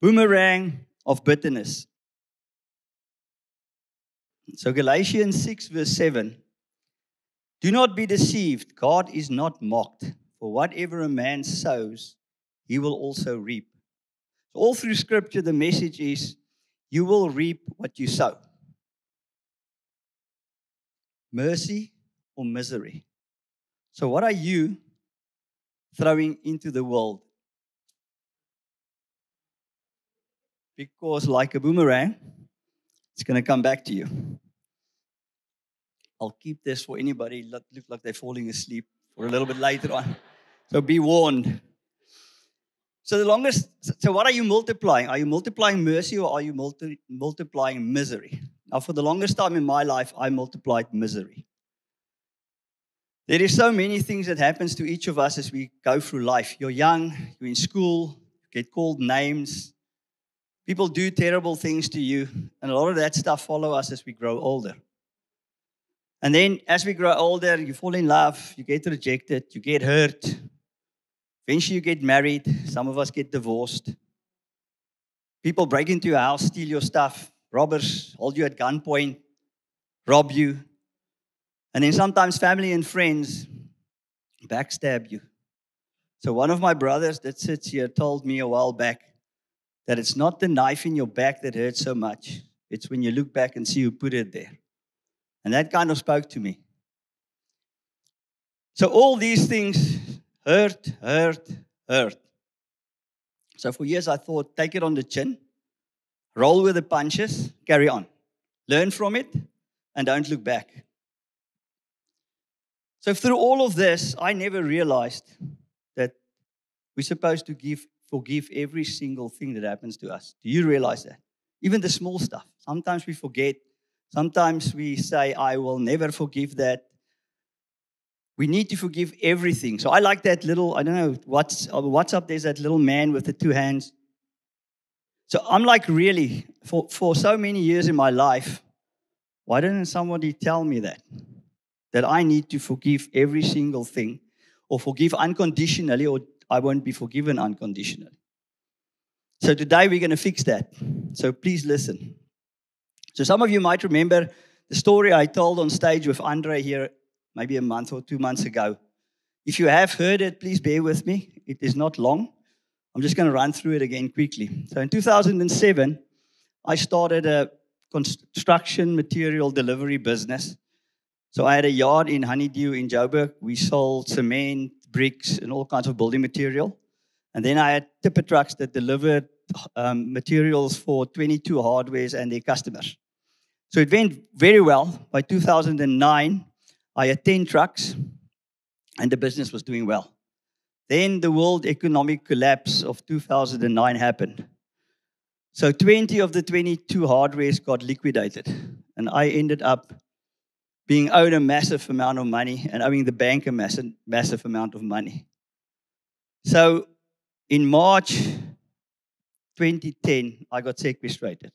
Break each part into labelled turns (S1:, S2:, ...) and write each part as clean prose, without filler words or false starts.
S1: boomerang of bitterness. So Galatians 6 verse 7. Do not be deceived. God is not mocked. For whatever a man sows, he will also reap. So all through Scripture, the message is, you will reap what you sow. Mercy or misery. So what are you throwing into the world? Because like a boomerang, it's going to come back to you. I'll keep this for anybody that look like they're falling asleep for a little bit later on. So be warned. So what are you multiplying? Are you multiplying mercy or are you multiplying misery? Now, for the longest time in my life, I multiplied misery. There is so many things that happens to each of us as we go through life. You're young, you're in school, you get called names. People do terrible things to you, and a lot of that stuff follow us as we grow older. And then as we grow older, you fall in love, you get rejected, you get hurt. Eventually you get married. Some of us get divorced. People break into your house, steal your stuff. Robbers hold you at gunpoint, rob you. And then sometimes family and friends backstab you. So one of my brothers that sits here told me a while back that it's not the knife in your back that hurts so much. It's when you look back and see who put it there. And that kind of spoke to me. So all these things hurt. So for years I thought, take it on the chin, roll with the punches, carry on. Learn from it, and don't look back. So through all of this, I never realized that we're supposed to forgive every single thing that happens to us. Do you realize that? Even the small stuff. Sometimes we forget. Sometimes we say, I will never forgive that. We need to forgive everything. So I like that little, I don't know, what's up, there's that little man with the two hands. So I'm like, really, for so many years in my life, why didn't somebody tell me that? That I need to forgive every single thing, or forgive unconditionally, or I won't be forgiven unconditionally. So today we're going to fix that. So please listen. So some of you might remember the story I told on stage with Andre here maybe a month or 2 months ago. If you have heard it, please bear with me. It is not long. I'm just going to run through it again quickly. So in 2007, I started a construction material delivery business. So I had a yard in Honeydew in Joburg. We sold cement, bricks, and all kinds of building material. And then I had tipper trucks that delivered materials for 22 hardwares and their customers. So it went very well. By 2009, I had 10 trucks, and the business was doing well. Then the world economic collapse of 2009 happened. So 20 of the 22 hardwares got liquidated, and I ended up being owed a massive amount of money and owing the bank a massive amount of money. So in March 2010, I got sequestrated.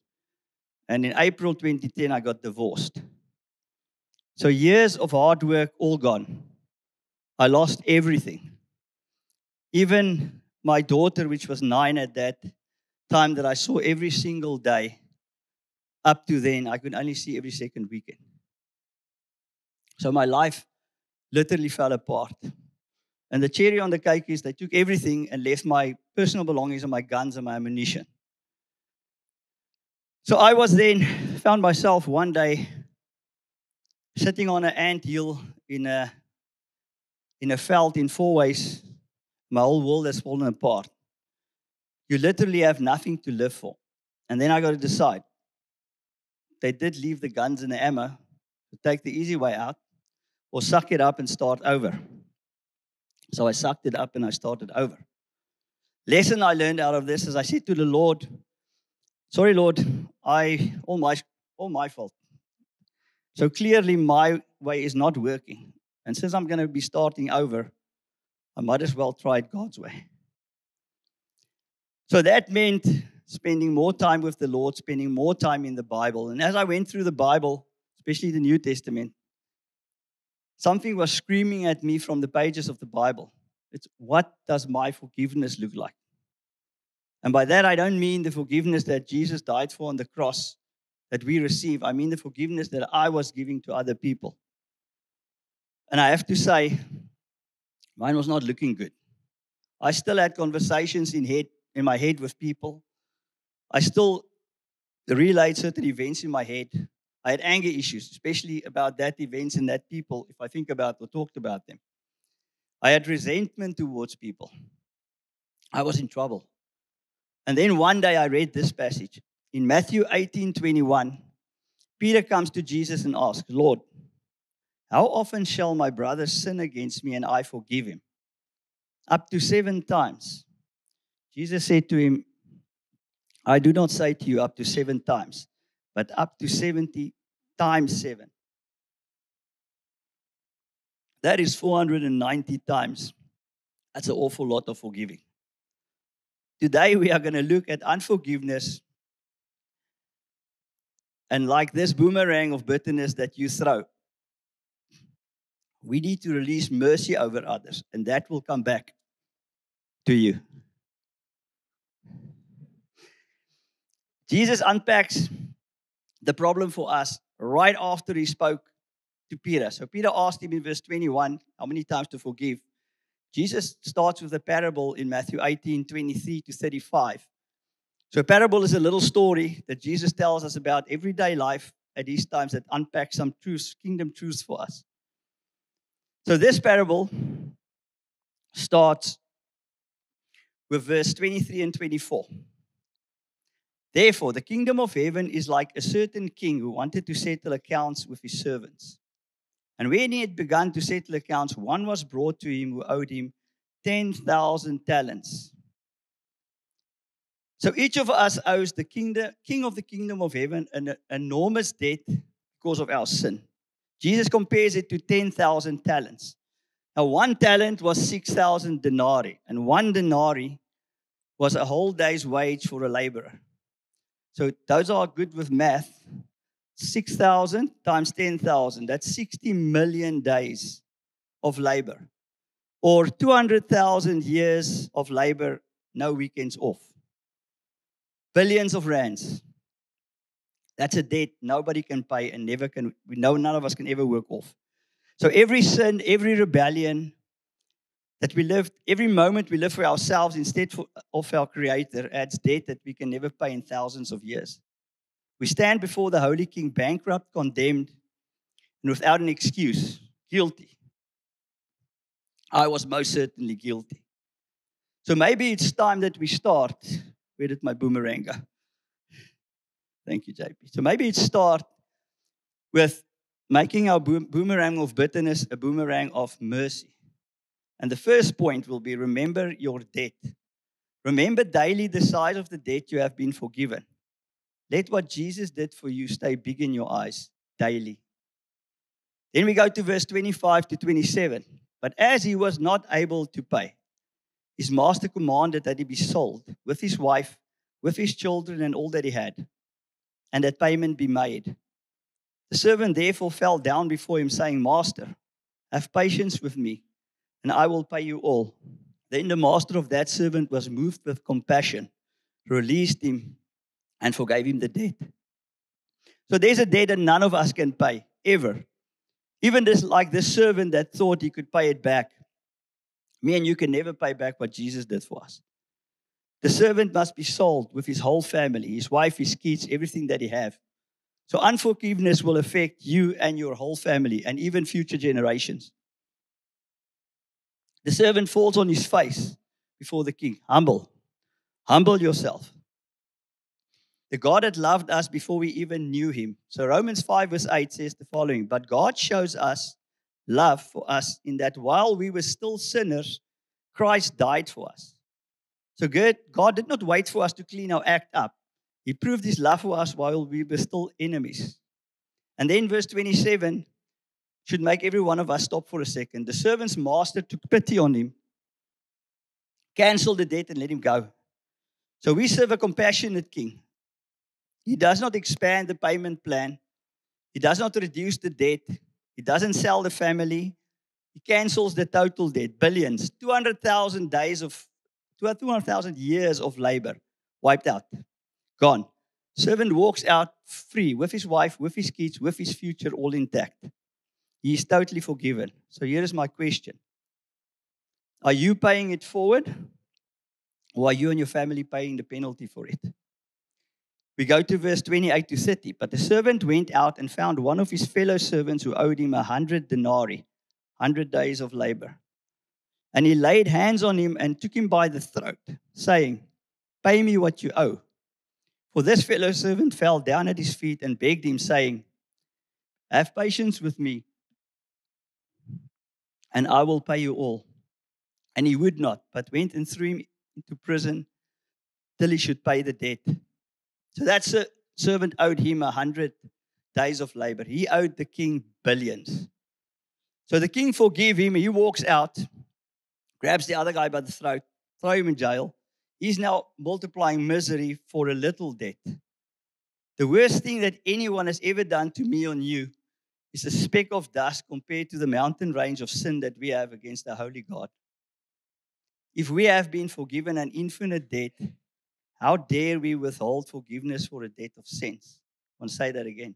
S1: And in April 2010, I got divorced. So years of hard work, all gone. I lost everything. Even my daughter, which was 9 at that time, that I saw every single day, up to then, I could only see every second weekend. So my life literally fell apart. And the cherry on the cake is they took everything and left my personal belongings and my guns and my ammunition. So I was then, found myself one day sitting on an anthill in a veld in 4 ways. My whole world has fallen apart. You literally have nothing to live for. And then I got to decide. They did leave the guns and the ammo to take the easy way out, or suck it up and start over. So I sucked it up and I started over. Lesson I learned out of this is I said to the Lord, sorry, Lord, all my fault. So clearly my way is not working. And since I'm going to be starting over, I might as well try it God's way. So that meant spending more time with the Lord, spending more time in the Bible. And as I went through the Bible, especially the New Testament, something was screaming at me from the pages of the Bible. It's, what does my forgiveness look like? And by that, I don't mean the forgiveness that Jesus died for on the cross that we receive. I mean the forgiveness that I was giving to other people. And I have to say, mine was not looking good. I still had conversations in my head with people. I still relayed certain events in my head. I had anger issues, especially about that events and that people, if I think about or talked about them. I had resentment towards people. I was in trouble. And then one day I read this passage. In Matthew 18:21, Peter comes to Jesus and asks, Lord, how often shall my brother sin against me and I forgive him? Up to 7 times. Jesus said to him, I do not say to you up to 7 times, but up to 70 times 7. That is 490 times. That's an awful lot of forgiving. Today we are going to look at unforgiveness. And like this boomerang of bitterness that you throw, we need to release mercy over others, and that will come back to you. Jesus unpacks the problem for us right after he spoke to Peter. So Peter asked him in verse 21, how many times to forgive? Jesus starts with a parable in Matthew 18:23 to 35. So a parable is a little story that Jesus tells us about everyday life at these times that unpacks some truths, kingdom truths for us. So this parable starts with verse 23 and 24. Therefore, the kingdom of heaven is like a certain king who wanted to settle accounts with his servants. And when he had begun to settle accounts, one was brought to him who owed him 10,000 talents. So each of us owes the king of the kingdom of heaven an enormous debt because of our sin. Jesus compares it to 10,000 talents. Now, 1 talent was 6,000 denarii, and 1 denarii was a whole day's wage for a laborer. So those are good with math. 6,000 times 10,000, that's 60 million days of labor. Or 200,000 years of labor, no weekends off. Billions of rands. That's a debt nobody can pay and never can. We know none of us can ever work off. So every sin, every rebellion that we live, every moment we live for ourselves instead of our Creator adds debt that we can never pay in thousands of years. We stand before the Holy King bankrupt, condemned, and without an excuse, guilty. I was most certainly guilty. So maybe it's time that we start. Where did my boomerang go? Thank you, JP. So maybe it start with making our boomerang of bitterness a boomerang of mercy. And the first point will be, remember your debt. Remember daily the size of the debt you have been forgiven. Let what Jesus did for you stay big in your eyes daily. Then we go to verse 25 to 27. But as he was not able to pay, his master commanded that he be sold with his wife, with his children, and all that he had, and that payment be made. The servant therefore fell down before him, saying, Master, have patience with me, and I will pay you all. Then the master of that servant was moved with compassion, released him, and forgave him the debt. So there's a debt that none of us can pay, ever. Even this servant that thought he could pay it back. Me and you can never pay back what Jesus did for us. The servant must be sold with his whole family, his wife, his kids, everything that he have. So unforgiveness will affect you and your whole family and even future generations. The servant falls on his face before the king. Humble yourself. The God that loved us before we even knew him. So Romans 5 verse 8 says the following, but God shows us love for us in that while we were still sinners, Christ died for us. So God did not wait for us to clean our act up. He proved his love for us while we were still enemies. And then verse 27 should make every one of us stop for a second. The servant's master took pity on him, canceled the debt and let him go. So we serve a compassionate king. He does not expand the payment plan. He does not reduce the debt. He doesn't sell the family. He cancels the total debt, billions, 200,000 years of labor wiped out, gone. Servant walks out free with his wife, with his kids, with his future all intact. He is totally forgiven. So here is my question. Are you paying it forward? Or are you and your family paying the penalty for it? We go to verse 28 to 30. But the servant went out and found one of his fellow servants who owed him 100 denarii, 100 days of labor. And he laid hands on him and took him by the throat, saying, "Pay me what you owe." For this fellow servant fell down at his feet and begged him, saying, "Have patience with me, and I will pay you all." And he would not, but went and threw him into prison till he should pay the debt. So that servant owed him 100 days of labor. He owed the king billions. So the king forgave him. He walks out, grabs the other guy by the throat, throw him in jail. He's now multiplying misery for a little debt. The worst thing that anyone has ever done to me or you is a speck of dust compared to the mountain range of sin that we have against our holy God. If we have been forgiven an infinite debt, how dare we withhold forgiveness for a debt of sins? I want to say that again.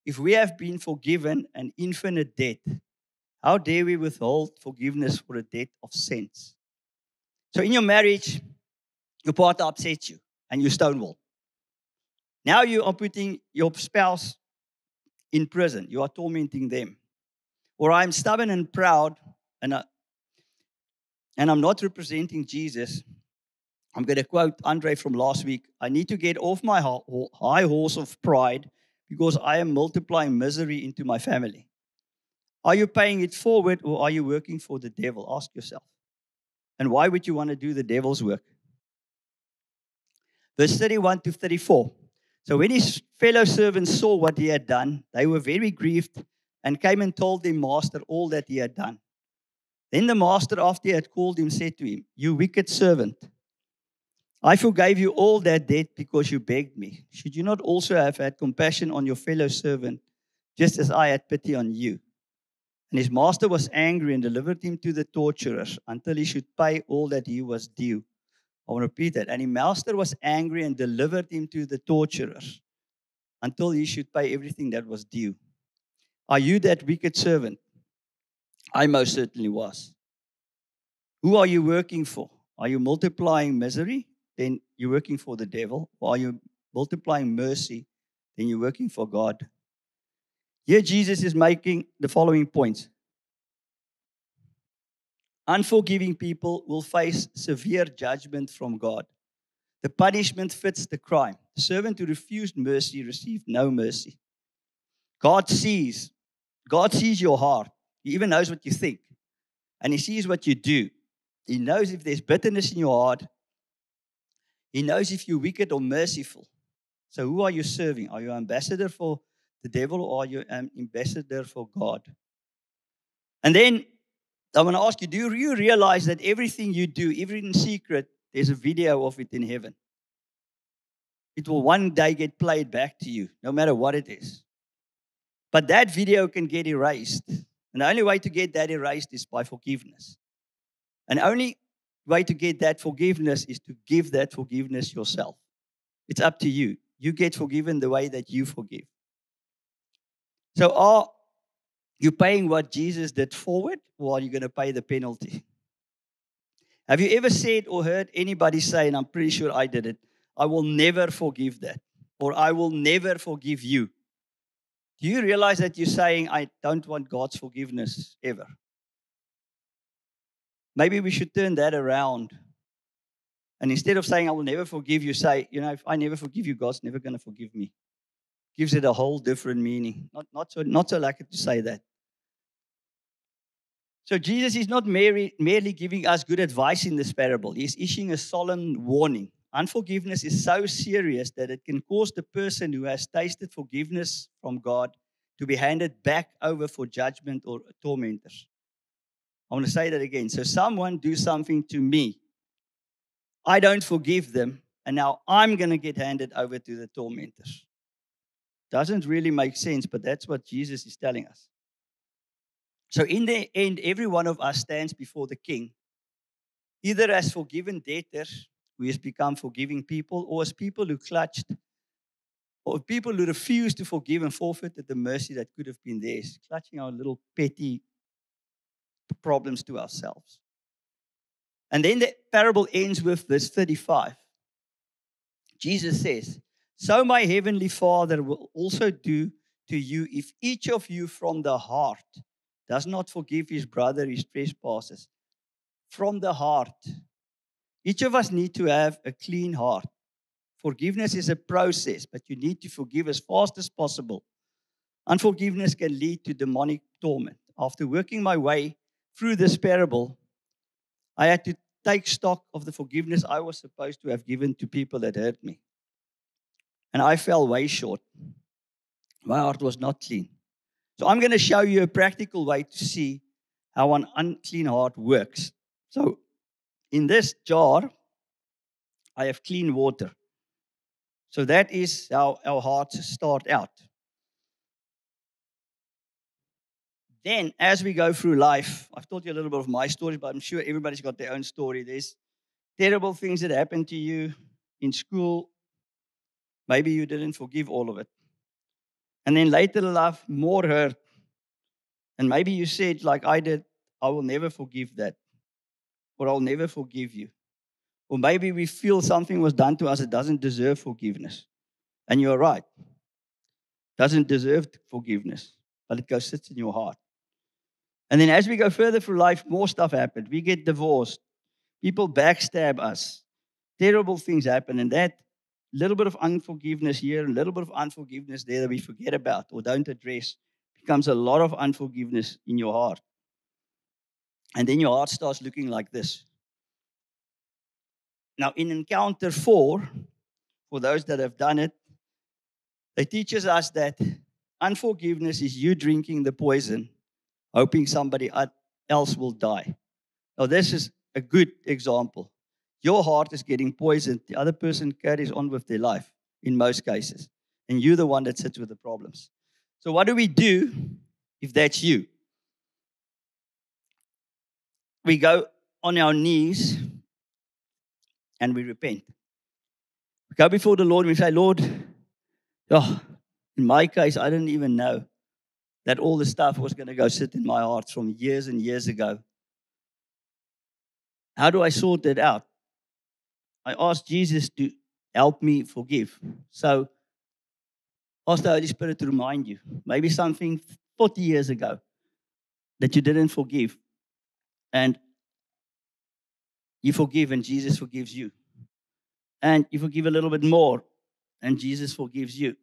S1: If we have been forgiven an infinite debt, how dare we withhold forgiveness for a debt of sins? So in your marriage, your partner upsets you and you stonewall. Now you are putting your spouse in prison. You are tormenting them. Or I'm stubborn and proud and I'm not representing Jesus. I'm going to quote Andre from last week. I need to get off my high horse of pride because I am multiplying misery into my family. Are you paying it forward or are you working for the devil? Ask yourself. And why would you want to do the devil's work? Verse 31 to 34. So when his fellow servants saw what he had done, they were very grieved and came and told their master all that he had done. Then the master, after he had called him, said to him, "You wicked servant, I forgave you all that debt because you begged me. Should you not also have had compassion on your fellow servant, just as I had pity on you?" And his master was angry and delivered him to the torturers until he should pay all that he was due. I want to repeat that. And his master was angry and delivered him to the torturers until he should pay everything that was due. Are you that wicked servant? I most certainly was. Who are you working for? Are you multiplying misery? Then you're working for the devil. Or are you multiplying mercy? Then you're working for God. Here Jesus is making the following points. Unforgiving people will face severe judgment from God. The punishment fits the crime. The servant who refused mercy received no mercy. God sees your heart. He even knows what you think. And he sees what you do. He knows if there's bitterness in your heart. He knows if you're wicked or merciful. So who are you serving? Are you an ambassador for the devil or are you an ambassador for God? And then I want to ask you, do you realize that everything you do, even in secret, there's a video of it in heaven? It will one day get played back to you, no matter what it is. But that video can get erased. And the only way to get that erased is by forgiveness. And the only way to get that forgiveness is to give that forgiveness yourself. It's up to you. You get forgiven the way that you forgive. So are you paying what Jesus did forward, or are you going to pay the penalty? Have you ever said or heard anybody say, and I'm pretty sure I did it, "I will never forgive that," or "I will never forgive you"? Do you realize that you're saying, "I don't want God's forgiveness ever"? Maybe we should turn that around. And instead of saying, "I will never forgive you," say, "If I never forgive you, God's never going to forgive me." Gives it a whole different meaning. Not so lucky to say that. So Jesus is not merely giving us good advice in this parable. He's issuing a solemn warning. Unforgiveness is so serious that it can cause the person who has tasted forgiveness from God to be handed back over for judgment or tormentors. I want to say that again. So someone do something to me. I don't forgive them, and now I'm going to get handed over to the tormentors. Doesn't really make sense, but that's what Jesus is telling us. So in the end, every one of us stands before the King, either as forgiven debtors we has become forgiving people, or as people who clutched, or people who refused to forgive and forfeited the mercy that could have been theirs, clutching our little petty problems to ourselves. And then the parable ends with verse 35. Jesus says, "So my heavenly Father will also do to you if each of you from the heart does not forgive his brother his trespasses." From the heart. Each of us need to have a clean heart. Forgiveness is a process, but you need to forgive as fast as possible. Unforgiveness can lead to demonic torment. After working my way through this parable, I had to take stock of the forgiveness I was supposed to have given to people that hurt me. And I fell way short. My heart was not clean. So I'm going to show you a practical way to see how an unclean heart works. So in this jar, I have clean water. So that is how our hearts start out. Then, as we go through life, I've told you a little bit of my story, but I'm sure everybody's got their own story. There's terrible things that happen to you in school. Maybe you didn't forgive all of it. And then later in life, more hurt. And maybe you said, like I did, I will never forgive that. Or I'll never forgive you. Or maybe we feel something was done to us that doesn't deserve forgiveness. And you're right. Doesn't deserve forgiveness. But it goes sits in your heart. And then as we go further through life, more stuff happens. We get divorced. People backstab us. Terrible things happen. And that little bit of unforgiveness here, a little bit of unforgiveness there that we forget about or don't address becomes a lot of unforgiveness in your heart. And then your heart starts looking like this. Now, in Encounter 4, for those that have done it, they teach us that unforgiveness is you drinking the poison, hoping somebody else will die. Now, this is a good example. Your heart is getting poisoned. The other person carries on with their life in most cases. And you're the one that sits with the problems. So what do we do if that's you? We go on our knees and we repent. We go before the Lord and we say, Lord, in my case, I didn't even know that all the stuff was going to go sit in my heart from years and years ago. How do I sort that out? I asked Jesus to help me forgive. So ask the Holy Spirit to remind you. Maybe something 40 years ago that you didn't forgive. And you forgive and Jesus forgives you. And you forgive a little bit more and Jesus forgives you.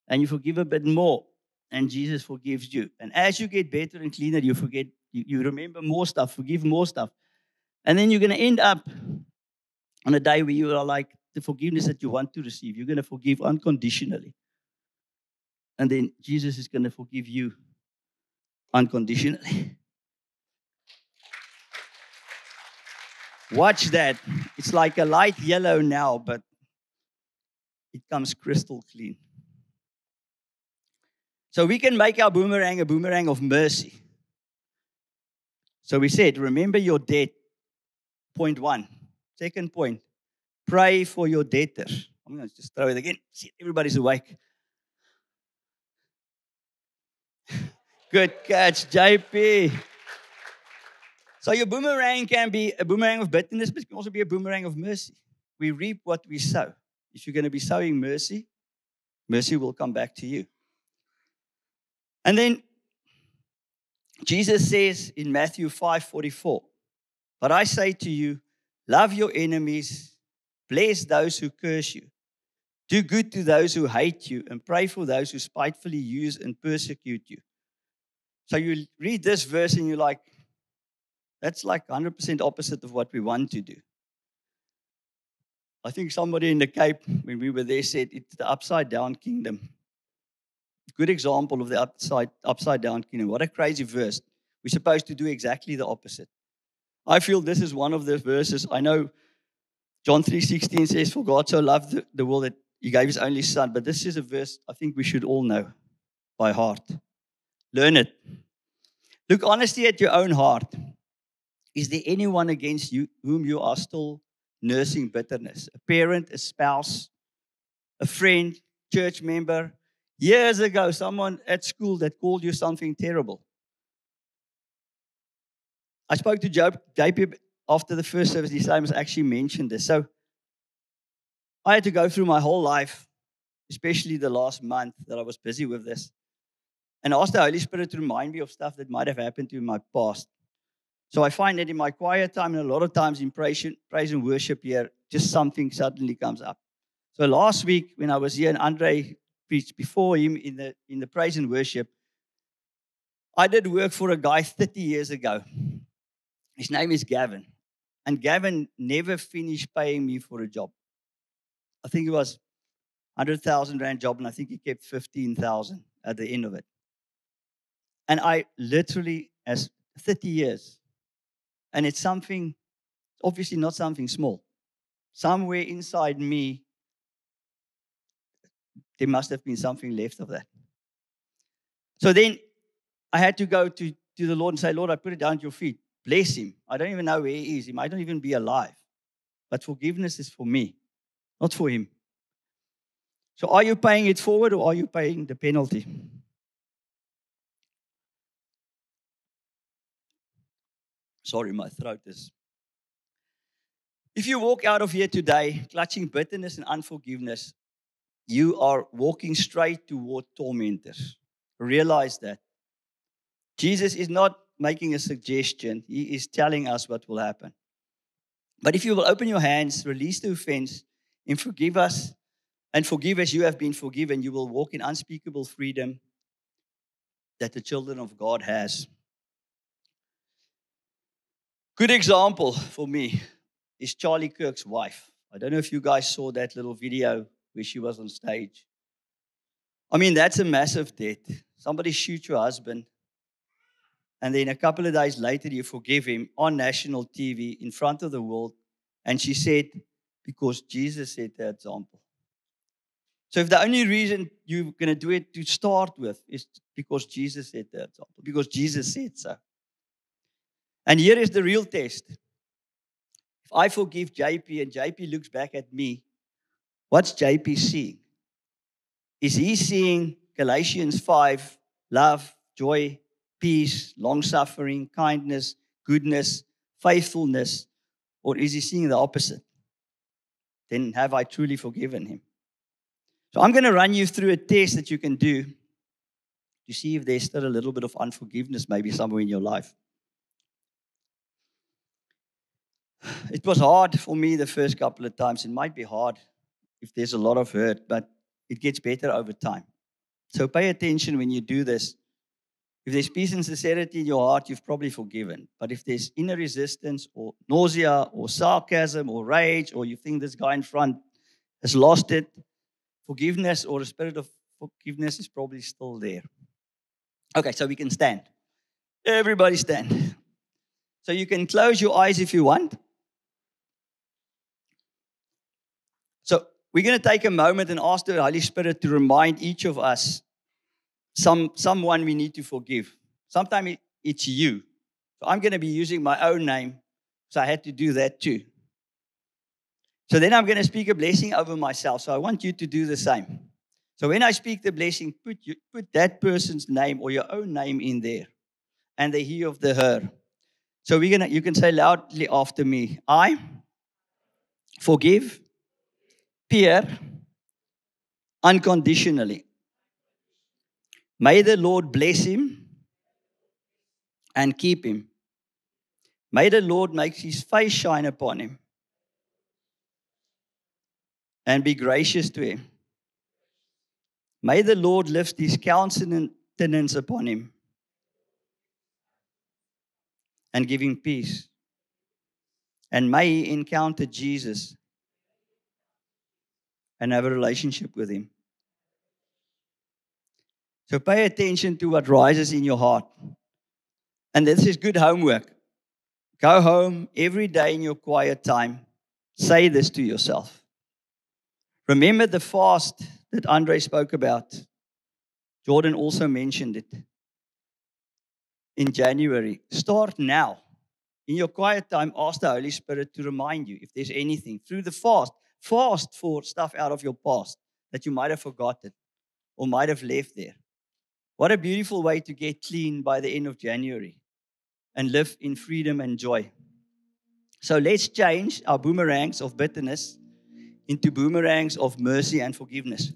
S1: And you forgive a bit more and Jesus forgives you. And as you get better and cleaner, you remember more stuff, forgive more stuff. And then you're going to end up on a day where you are like the forgiveness that you want to receive. You're going to forgive unconditionally. And then Jesus is going to forgive you unconditionally. Watch that. It's like a light yellow now, but it comes crystal clean. So we can make our boomerang a boomerang of mercy. So we said, remember your debt. Point 1. Second point, pray for your debtors. I'm going to just throw it again. See, everybody's awake. Good catch, JP. So your boomerang can be a boomerang of bitterness, but it can also be a boomerang of mercy. We reap what we sow. If you're going to be sowing mercy, mercy will come back to you. And then Jesus says in Matthew 5:44, but I say to you, love your enemies, bless those who curse you, do good to those who hate you, and pray for those who spitefully use and persecute you. So you read this verse and you're like, that's like 100% opposite of what we want to do. I think somebody in the Cape, when we were there, said it's the upside down kingdom. Good example of the upside down kingdom. What a crazy verse. We're supposed to do exactly the opposite. I feel this is one of the verses. I know John 3:16 says, for God so loved the world that he gave his only son. But this is a verse I think we should all know by heart. Learn it. Look honestly at your own heart. Is there anyone against you whom you are still nursing bitterness. A parent, a spouse, a friend, church member. Years ago, someone at school that called you something terrible. I spoke to JP after the first service. His name actually mentioned this. So I had to go through my whole life, especially the last month that I was busy with this, and ask the Holy Spirit to remind me of stuff that might have happened to me in my past. So I find that in my quiet time, and a lot of times in praise and worship here, just something suddenly comes up. So last week when I was here and Andre preached before him in the praise and worship, I did work for a guy 30 years ago. His name is Gavin. And Gavin never finished paying me for a job. I think it was 100,000 Rand job, and I think he kept 15,000 at the end of it. And I literally, as 30 years, and it's something, obviously not something small. Somewhere inside me, there must have been something left of that. So then I had to go to the Lord and say, Lord, I put it down at your feet. Bless him. I don't even know where he is. He might not even be alive. But forgiveness is for me, not for him. So are you paying it forward or are you paying the penalty? Sorry, my throat is. If you walk out of here today clutching bitterness and unforgiveness, you are walking straight toward tormentors. Realize that. Jesus is not making a suggestion. He is telling us what will happen. But if you will open your hands, release the offense, and forgive us, and forgive as you have been forgiven, you will walk in unspeakable freedom that the children of God has. Good example for me is Charlie Kirk's wife. I don't know if you guys saw that little video where she was on stage. I mean, that's a massive debt. Somebody shoots your husband, and then a couple of days later, you forgive him on national TV in front of the world. And she said, because Jesus set the example. So if the only reason you're going to do it to start with is because Jesus set the example, because Jesus said so. And here is the real test. If I forgive JP and JP looks back at me, what's JP seeing? Is he seeing Galatians 5, love, joy, peace, long-suffering, kindness, goodness, faithfulness, or is he seeing the opposite? Then have I truly forgiven him? So I'm going to run you through a test that you can do to see if there's still a little bit of unforgiveness maybe somewhere in your life. It was hard for me the first couple of times. It might be hard if there's a lot of hurt, but it gets better over time. So pay attention when you do this. If there's peace and sincerity in your heart, you've probably forgiven. But if there's inner resistance or nausea or sarcasm or rage, or you think this guy in front has lost it, forgiveness or a spirit of forgiveness is probably still there. Okay, so we can stand. Everybody stand. So you can close your eyes if you want. So we're going to take a moment and ask the Holy Spirit to remind each of us someone we need to forgive. Sometimes it's you. So I'm going to be using my own name, so I had to do that too. So then I'm going to speak a blessing over myself. So I want you to do the same. So when I speak the blessing, put that person's name or your own name in there, and the he of the her. So you can say loudly after me. I forgive Pierre unconditionally. May the Lord bless him and keep him. May the Lord make his face shine upon him and be gracious to him. May the Lord lift his countenance upon him and give him peace. And may he encounter Jesus and have a relationship with him. So pay attention to what rises in your heart. And this is good homework. Go home every day in your quiet time. Say this to yourself. Remember the fast that Andre spoke about. Jordan also mentioned it in January. Start now. In your quiet time, ask the Holy Spirit to remind you if there's anything. Through the fast, fast for stuff out of your past that you might have forgotten or might have left there. What a beautiful way to get clean by the end of January and live in freedom and joy. So let's change our boomerangs of bitterness into boomerangs of mercy and forgiveness.